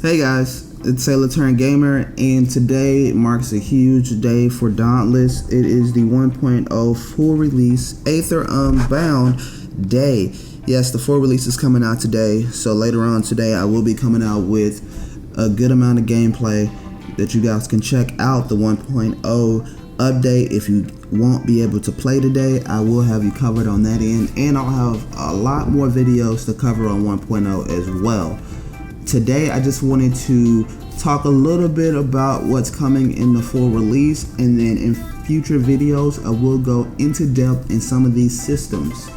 Hey guys, it's Sailor Turn Gamer, and today marks a huge day for Dauntless. It is the 1.0 full release Aether Unbound day. Yes, the full release is coming out today, so later on today I will be coming out with a good amount of gameplay that you guys can check out the 1.0 update. If you won't be able to play today, I will have you covered on that end, and I'll have a lot more videos to cover on 1.0 as well. Today I just wanted to talk a little bit about what's coming in the full release, and then in future videos I will go into depth in some of these systems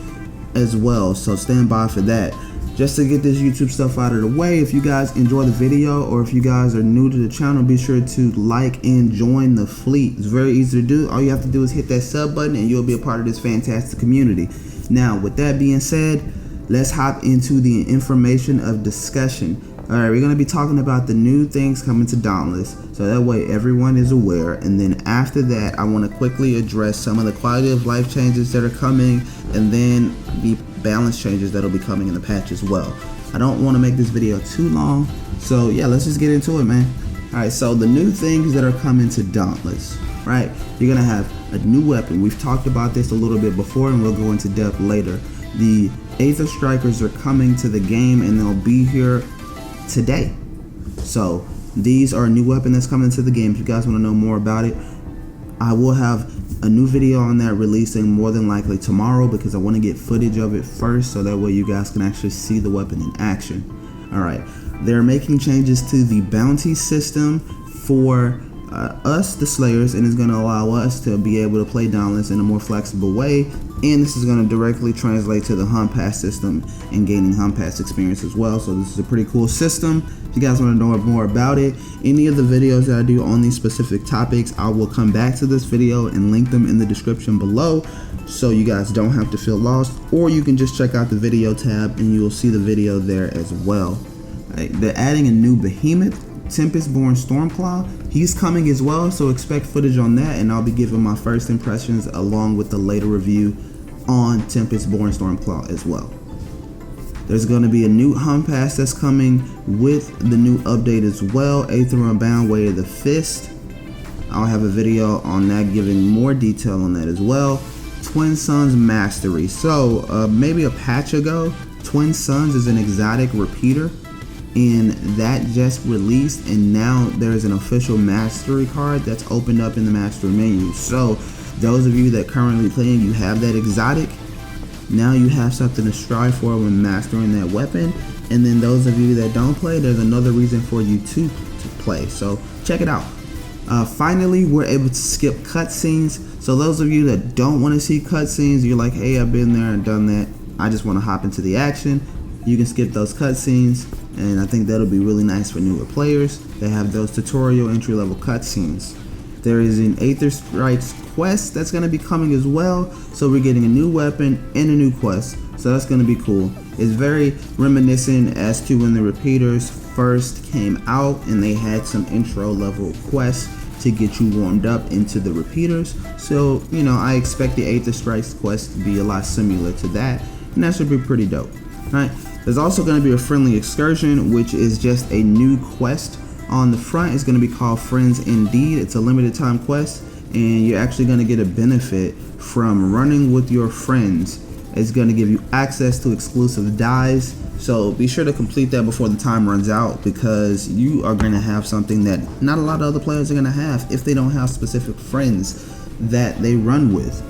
as well, so stand by for that. Just to get this YouTube stuff out of the way, if you guys enjoy the video or if you guys are new to the channel, be sure to like and join the fleet. It's very easy to do. All you have to do is hit that sub button and you'll be a part of this fantastic community. Now with that being said, let's hop into the information of discussion. Alright, we're going to be talking about the new things coming to Dauntless, so that way everyone is aware, and then after that I want to quickly address some of the quality of life changes that are coming, and then the balance changes that will be coming in the patch as well. I don't want to make this video too long, so yeah, let's just get into it, man. Alright, so the new things that are coming to Dauntless, right? You're going to have a new weapon. We've talked about this a little bit before and we'll go into depth later. The Aether Strikers are coming to the game and they'll be here today. So these are a new weapon that's coming to the game. If you guys want to know more about it, I will have a new video on that releasing more than likely tomorrow, because I want to get footage of it first so that way you guys can actually see the weapon in action. Alright, they're making changes to the bounty system for us, the Slayers, and it's going to allow us to be able to play Dauntless in a more flexible way, and this is going to directly translate to the Hunt Pass system and gaining Hunt Pass experience as well. So this is a pretty cool system. If you guys want to know more about it, any of the videos that I do on these specific topics, I will come back to this video and link them in the description below, so you guys don't have to feel lost, or you can just check out the video tab and you will see the video there as well. Right, they're adding a new behemoth, Tempestborne Stormclaw. He's coming as well, so expect footage on that, and I'll be giving my first impressions along with the later review on Tempestborne Stormclaw as well. There's going to be a new Hunt Pass that's coming with the new update as well, Aether Unbound, Way of the Fist. I'll have a video on that giving more detail on that as well. Twin Suns Mastery. So maybe a patch ago, Twin Suns is an exotic repeater, and that just released, and now there's an official mastery card that's opened up in the mastery menu. So those of you that currently playing, you have that exotic, now you have something to strive for when mastering that weapon. And then those of you that don't play, there's another reason for you to play, so check it out. Finally, we're able to skip cutscenes. So those of you that don't want to see cutscenes, you're like, hey, I've been there and done that, I just want to hop into the action, you can skip those cutscenes, and I think that'll be really nice for newer players. They have those tutorial entry-level cutscenes. There is an Aether Strikers quest that's going to be coming as well, so we're getting a new weapon and a new quest, so that's going to be cool. It's very reminiscent as to when the repeaters first came out and they had some intro level quests to get you warmed up into the repeaters. So, you know, I expect the Aether Strikers quest to be a lot similar to that, and that should be pretty dope. Right? There's also going to be a friendly excursion, which is just a new quest. On the front, it's going to be called Friends Indeed. It's a limited time quest, and you're actually going to get a benefit from running with your friends. It's going to give you access to exclusive dives, so be sure to complete that before the time runs out, because you are going to have something that not a lot of other players are going to have if they don't have specific friends that they run with.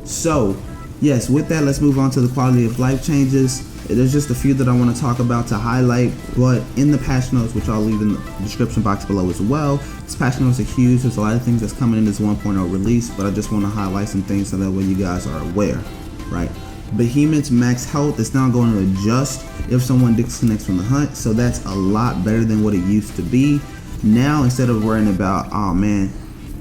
So yes, with that, let's move on to the quality of life changes. There's just a few that I want to talk about to highlight, but in the patch notes, which I'll leave in the description box below as well, this patch notes are huge. There's a lot of things that's coming in this 1.0 release, but I just want to highlight some things so that way you guys are aware, right? Behemoth's max health is now going to adjust if someone disconnects from the hunt, so that's a lot better than what it used to be. Now, instead of worrying about, oh man,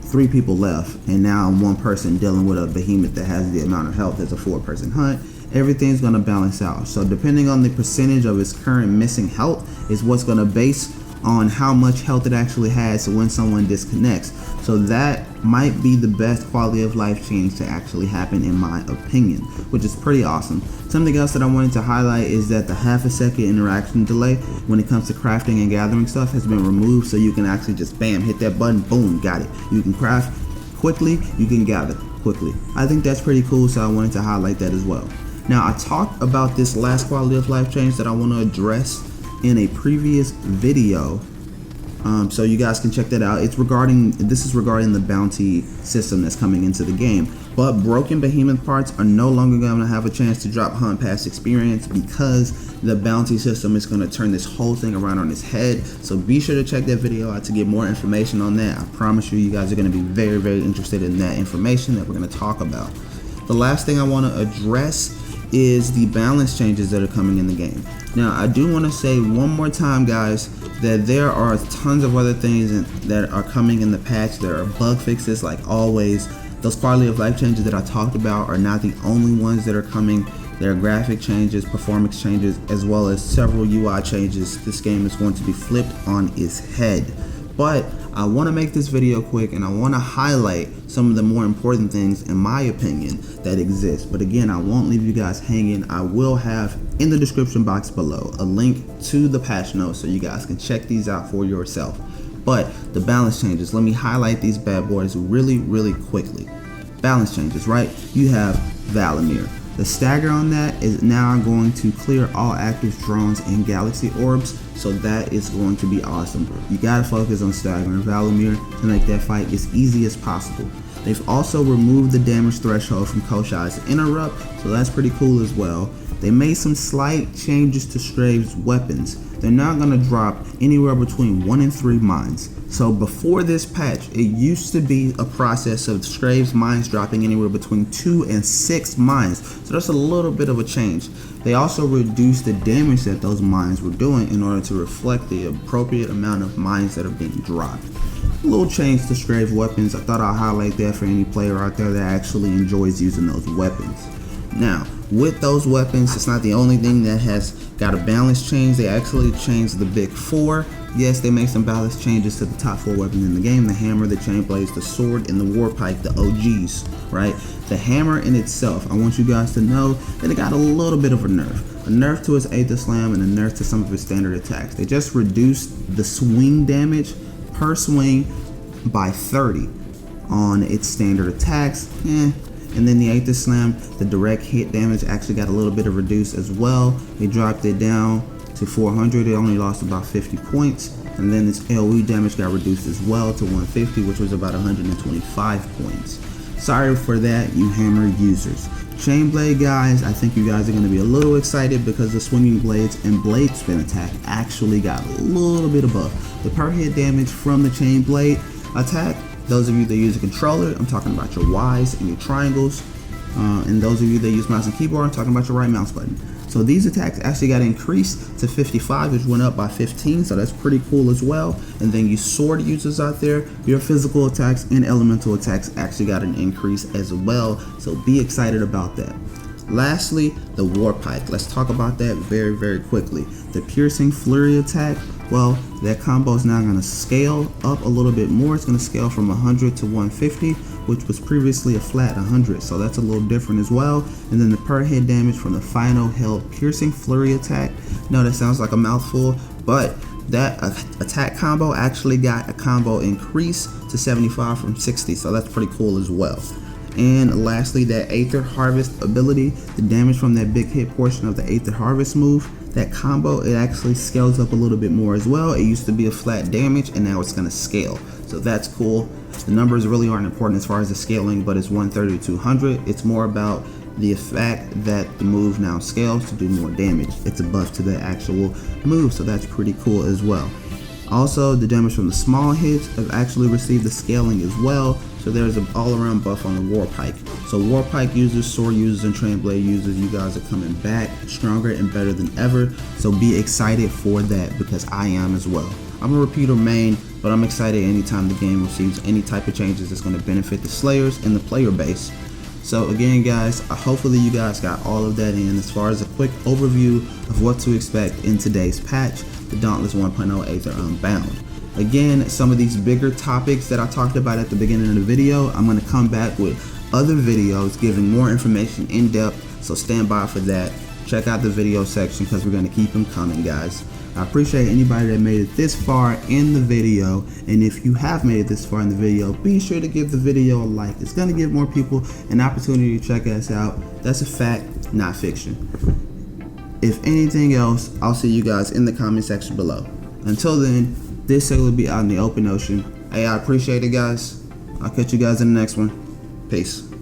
3 people left, and now I'm 1 person dealing with a behemoth that has the amount of health as a 4-person hunt, everything's going to balance out. So depending on the percentage of its current missing health is what's going to base on how much health it actually has when someone disconnects. So that might be the best quality of life change to actually happen in my opinion, which is pretty awesome. Something else that I wanted to highlight is that the half-a-second interaction delay when it comes to crafting and gathering stuff has been removed, so you can actually just bam, hit that button, boom, got it. You can craft quickly, you can gather quickly. I think that's pretty cool, so I wanted to highlight that as well. Now, I talked about this last quality of life change that I want to address in a previous video, so you guys can check that out. This is regarding the bounty system that's coming into the game. But broken behemoth parts are no longer going to have a chance to drop hunt pass experience, because the bounty system is going to turn this whole thing around on its head. So be sure to check that video out to get more information on that. I promise you guys are going to be very, very interested in that information that we're going to talk about. The last thing I want to address is the balance changes that are coming in the game. Now, I do want to say one more time, guys, that there are tons of other things that are coming in the patch. There are bug fixes, like always. Those quality of life changes that I talked about are not the only ones that are coming. There are graphic changes, performance changes, as well as several UI changes. This game is going to be flipped on its head. But I want to make this video quick, and I want to highlight some of the more important things, in my opinion, that exist. But again, I won't leave you guys hanging. I will have in the description box below a link to the patch notes so you guys can check these out for yourself. But the balance changes, let me highlight these bad boys really, really quickly. Balance changes, right? You have Valimir. The stagger on that is now going to clear all active drones and galaxy orbs, so that is going to be awesome. You gotta focus on staggering Valimir to make that fight as easy as possible. They've also removed the damage threshold from Koshai's interrupt, so that's pretty cool as well. They made some slight changes to Strave's weapons. They're now going to drop anywhere between 1 and 3 mines. So before this patch, it used to be a process of Strave's mines dropping anywhere between 2 and 6 mines. So that's a little bit of a change. They also reduced the damage that those mines were doing in order to reflect the appropriate amount of mines that are being dropped. A little change to Strave's weapons. I thought I'd highlight that for any player out there that actually enjoys using those weapons. Now, with those weapons, it's not the only thing that has got a balance change. They actually changed the big 4. Yes, they make some balance changes to the top 4 weapons in the game: the hammer, the chain blades, the sword, and the war pike, the OGs, right? The hammer in itself, I want you guys to know that it got a little bit of a nerf to its Aether Slam and a nerf to some of its standard attacks. They just reduced the swing damage per swing by 30 on its standard attacks. And then the Aether Slam, the direct hit damage actually got a little bit of reduced as well. They dropped it down to 400. It only lost about 50 points. And then its AoE damage got reduced as well to 150, which was about 125 points. Sorry for that, you hammer users. Chain blade guys, I think you guys are going to be a little excited because the swinging blades and blade spin attack actually got a little bit above. The per hit damage from the chain blade attack, those of you that use a controller, I'm talking about your Ys and your triangles. And those of you that use mouse and keyboard, I'm talking about your right mouse button. So these attacks actually got increased to 55, which went up by 15, so that's pretty cool as well. And then you sword users out there, your physical attacks and elemental attacks actually got an increase as well, so be excited about that. Lastly, the war pike. Let's talk about that very, very quickly. The piercing flurry attack, well, that combo is now going to scale up a little bit more. It's going to scale from 100 to 150, which was previously a flat 100, so that's a little different as well. And then the per hit damage from the final held piercing flurry attack. No, that sounds like a mouthful, but that attack combo actually got a combo increase to 75 from 60, so that's pretty cool as well. And lastly, that Aether Harvest ability, the damage from that big hit portion of the Aether Harvest move, that combo, it actually scales up a little bit more as well. It used to be a flat damage and now it's going to scale, so that's cool. The numbers really aren't important as far as the scaling, but it's 130 to 200. It's more about the fact that the move now scales to do more damage. It's a buff to the actual move, so that's pretty cool as well. Also, the damage from the small hits have actually received the scaling as well, so there's an all-around buff on the war pike. So war pike users, sword users, and train blade users, you guys are coming back stronger and better than ever, so be excited for that, because I am as well. I'm a repeater main, but I'm excited anytime the game receives any type of changes that's going to benefit the slayers and the player base. So again guys, hopefully you guys got all of that in as far as a quick overview of what to expect in today's patch. the Dauntless 1.0 Aether Unbound. Again, some of these bigger topics that I talked about at the beginning of the video, I'm going to come back with other videos giving more information in depth, so stand by for that. Check out the video section because we're going to keep them coming, guys. I appreciate anybody that made it this far in the video, and if you have made it this far in the video, be sure to give the video a like. It's going to give more people an opportunity to check us out. That's a fact, not fiction. If anything else, I'll see you guys in the comment section below. Until then, this sailor will be out in the open ocean. Hey, I appreciate it, guys. I'll catch you guys in the next one. Peace.